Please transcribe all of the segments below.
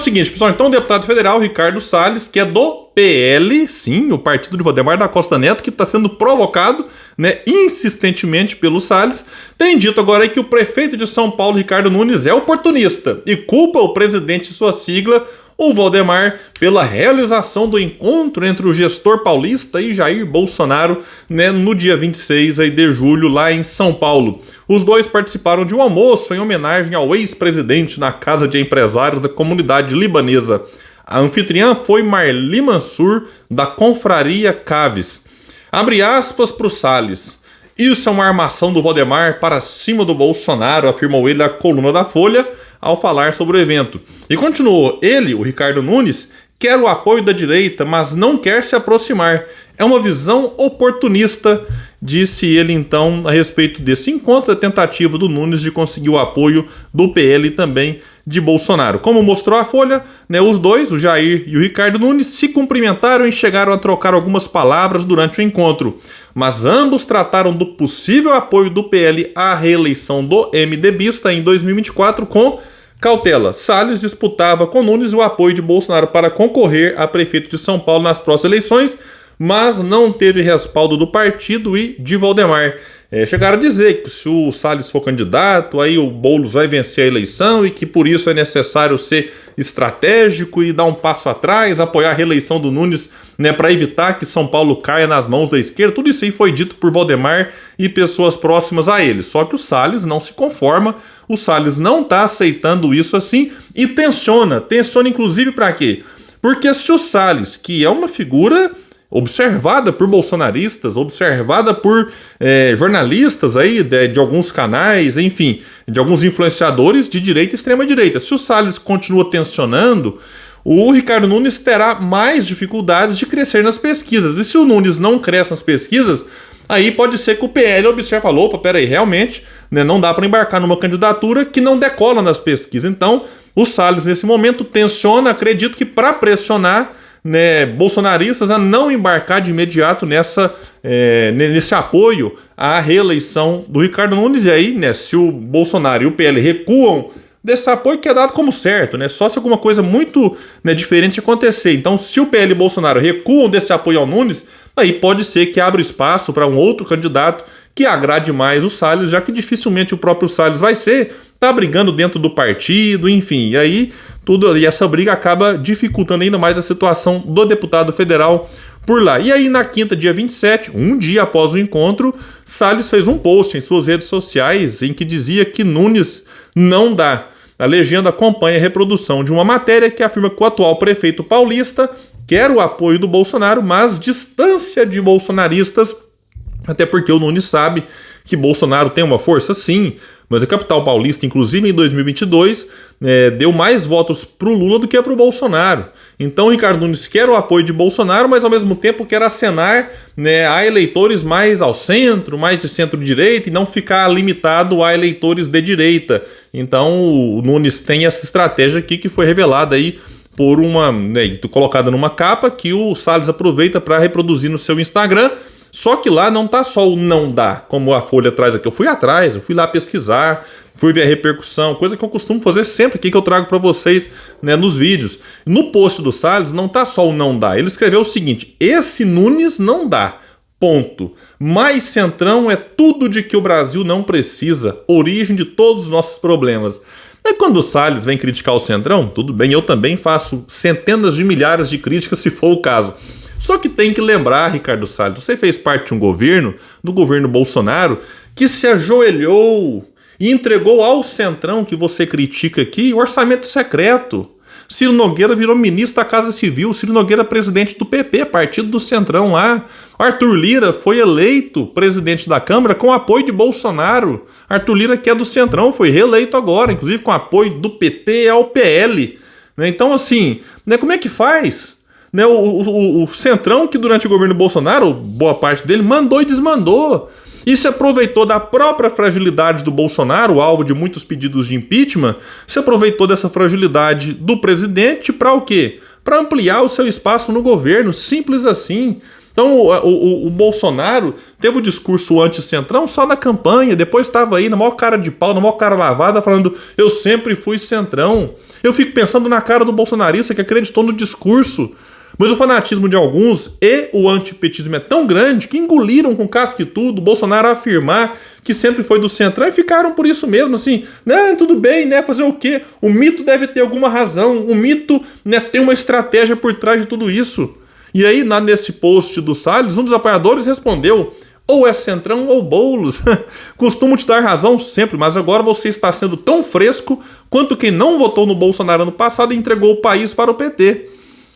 seguinte, pessoal, então o deputado federal Ricardo Salles, que é do PL, sim, o partido de Valdemar da Costa Neto, que está sendo provocado, né, insistentemente pelo Salles, tem dito agora aí que o prefeito de São Paulo, Ricardo Nunes, é oportunista e culpa o presidente e sua sigla, o Valdemar, pela realização do encontro entre o gestor paulista e Jair Bolsonaro, né, no dia 26 aí de julho, lá em São Paulo. Os dois participaram de um almoço em homenagem ao ex-presidente na Casa de Empresários da comunidade libanesa. A anfitriã foi Marli Mansur, da Confraria Caves. Abre aspas para o Salles. Isso é uma armação do Valdemar para cima do Bolsonaro, afirmou ele à coluna da Folha, ao falar sobre o evento. E continuou, ele, o Ricardo Nunes, quer o apoio da direita, mas não quer se aproximar. É uma visão oportunista, disse ele então a respeito desse encontro, a tentativa do Nunes de conseguir o apoio do PL e também de Bolsonaro. Como mostrou a Folha, né, os dois, o Jair e o Ricardo Nunes, se cumprimentaram e chegaram a trocar algumas palavras durante o encontro. Mas ambos trataram do possível apoio do PL à reeleição do MDBista em 2024 com cautela. Salles disputava com Nunes o apoio de Bolsonaro para concorrer a prefeito de São Paulo nas próximas eleições, mas não teve respaldo do partido e de Valdemar. Chegaram a dizer que se o Salles for candidato, aí o Boulos vai vencer a eleição e que por isso é necessário ser estratégico e dar um passo atrás, apoiar a reeleição do Nunes, né, para evitar que São Paulo caia nas mãos da esquerda. Tudo isso aí foi dito por Valdemar e pessoas próximas a ele. Só que o Salles não se conforma, o Salles não está aceitando isso assim e tensiona inclusive para quê? Porque se o Salles, que é uma figura observada por bolsonaristas, observada por jornalistas aí de alguns canais, enfim, de alguns influenciadores de direita e extrema-direita. Se o Salles continua tensionando, o Ricardo Nunes terá mais dificuldades de crescer nas pesquisas. E se o Nunes não cresce nas pesquisas, aí pode ser que o PL observe e fale, opa, peraí, realmente, né, não dá para embarcar numa candidatura que não decola nas pesquisas. Então, o Salles, nesse momento, tensiona, acredito que para pressionar, né, bolsonaristas a não embarcar de imediato nesse apoio à reeleição do Ricardo Nunes. E aí, né, se o Bolsonaro e o PL recuam desse apoio, que é dado como certo, né, só se alguma coisa muito, né, diferente acontecer. Então, se o PL e o Bolsonaro recuam desse apoio ao Nunes, aí pode ser que abra espaço para um outro candidato que agrade mais o Salles, já que dificilmente o próprio Salles vai ser, tá brigando dentro do partido, enfim, e aí e essa briga acaba dificultando ainda mais a situação do deputado federal por lá. E aí na quinta, dia 27, um dia após o encontro, Salles fez um post em suas redes sociais em que dizia que Nunes não dá. A legenda acompanha a reprodução de uma matéria que afirma que o atual prefeito paulista quer o apoio do Bolsonaro, mas distância de bolsonaristas, até porque o Nunes sabe que Bolsonaro tem uma força, sim, mas a capital paulista, inclusive em 2022, deu mais votos para o Lula do que para o Bolsonaro. Então o Ricardo Nunes quer o apoio de Bolsonaro, mas ao mesmo tempo quer acenar, né, a eleitores mais ao centro, mais de centro-direita, e não ficar limitado a eleitores de direita. Então o Nunes tem essa estratégia aqui que foi revelada aí por colocada numa capa que o Salles aproveita para reproduzir no seu Instagram. Só que lá não tá só o não dá, como a Folha traz aqui. Eu fui atrás, eu fui lá pesquisar, fui ver a repercussão, coisa que eu costumo fazer sempre aqui que eu trago para vocês, né, nos vídeos. No post do Salles não tá só o não dá. Ele escreveu o seguinte: esse Nunes não dá. Ponto. Mais centrão é tudo de que o Brasil não precisa. Origem de todos os nossos problemas. É quando o Salles vem criticar o Centrão, tudo bem, eu também faço centenas de milhares de críticas se for o caso. Só que tem que lembrar, Ricardo Salles, você fez parte de um governo, do governo Bolsonaro, que se ajoelhou e entregou ao Centrão, que você critica aqui, o orçamento secreto. Ciro Nogueira virou ministro da Casa Civil, Ciro Nogueira presidente do PP, partido do Centrão lá. Arthur Lira foi eleito presidente da Câmara com apoio de Bolsonaro. Arthur Lira, que é do Centrão, foi reeleito agora, inclusive com apoio do PT ao PL. Então, assim, como é que faz? O Centrão, que durante o governo Bolsonaro, boa parte dele, mandou e desmandou. E se aproveitou da própria fragilidade do Bolsonaro, alvo de muitos pedidos de impeachment, se aproveitou dessa fragilidade do presidente para o quê? Para ampliar o seu espaço no governo, simples assim. Então o Bolsonaro teve o discurso anti-centrão só na campanha, depois estava aí na maior cara de pau, na maior cara lavada, falando eu sempre fui centrão. Eu fico pensando na cara do bolsonarista que acreditou no discurso. Mas o fanatismo de alguns e o antipetismo é tão grande que engoliram com casca e tudo o Bolsonaro a afirmar que sempre foi do Centrão e ficaram por isso mesmo, assim, né, tudo bem, né, fazer o quê? O mito deve ter alguma razão, o mito, né, tem uma estratégia por trás de tudo isso. E aí, nesse post do Salles, um dos apoiadores respondeu: ou é Centrão ou Boulos. Costumo te dar razão sempre, mas agora você está sendo tão fresco quanto quem não votou no Bolsonaro ano passado e entregou o país para o PT.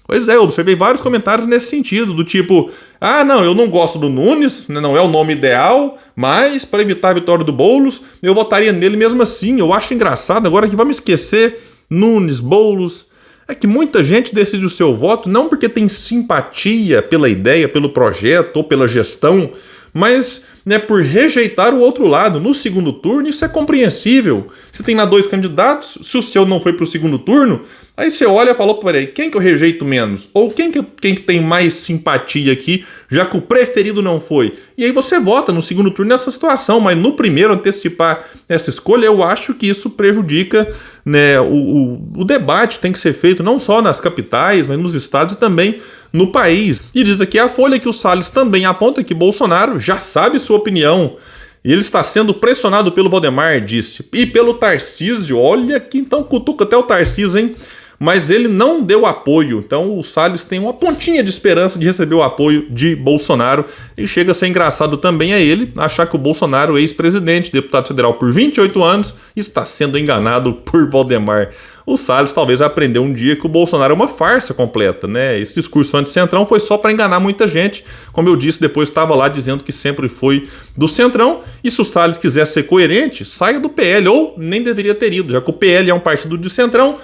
Pois é, eu observei vários comentários nesse sentido, do tipo, ah, não, eu não gosto do Nunes, não é o nome ideal, mas para evitar a vitória do Boulos, eu votaria nele mesmo assim. Eu acho engraçado, agora que vamos esquecer Nunes, Boulos, é que muita gente decide o seu voto não porque tem simpatia pela ideia, pelo projeto ou pela gestão, mas, né, por rejeitar o outro lado. No segundo turno, isso é compreensível. Você tem lá 2 candidatos, se o seu não foi para o segundo turno, aí você olha e fala, peraí, quem que eu rejeito menos? Ou quem que tem mais simpatia aqui, já que o preferido não foi? E aí você vota no segundo turno nessa situação, mas no primeiro antecipar essa escolha, eu acho que isso prejudica, né, o debate tem que ser feito não só nas capitais, mas nos estados e também no país. E diz aqui a Folha que o Salles também aponta que Bolsonaro já sabe sua opinião. Ele está sendo pressionado pelo Valdemar, disse, e pelo Tarcísio. Olha que então cutuca até o Tarcísio, hein? Mas ele não deu apoio. Então o Salles tem uma pontinha de esperança de receber o apoio de Bolsonaro. E chega a ser engraçado também a ele achar que o Bolsonaro, ex-presidente, deputado federal por 28 anos, está sendo enganado por Valdemar. O Salles talvez vai aprender um dia que o Bolsonaro é uma farsa completa, né? Esse discurso anti-centrão foi só para enganar muita gente. Como eu disse, depois estava lá dizendo que sempre foi do centrão. E se o Salles quiser ser coerente, saia do PL, ou nem deveria ter ido, já que o PL é um partido de centrão,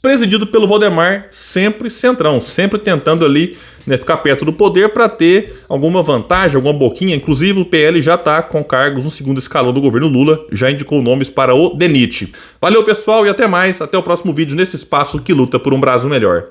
presidido pelo Valdemar, sempre centrão, sempre tentando ali, né, ficar perto do poder para ter alguma vantagem, alguma boquinha. Inclusive o PL já está com cargos no segundo escalão do governo Lula, já indicou nomes para o DENIT. Valeu pessoal e até mais, até o próximo vídeo nesse espaço que luta por um Brasil melhor.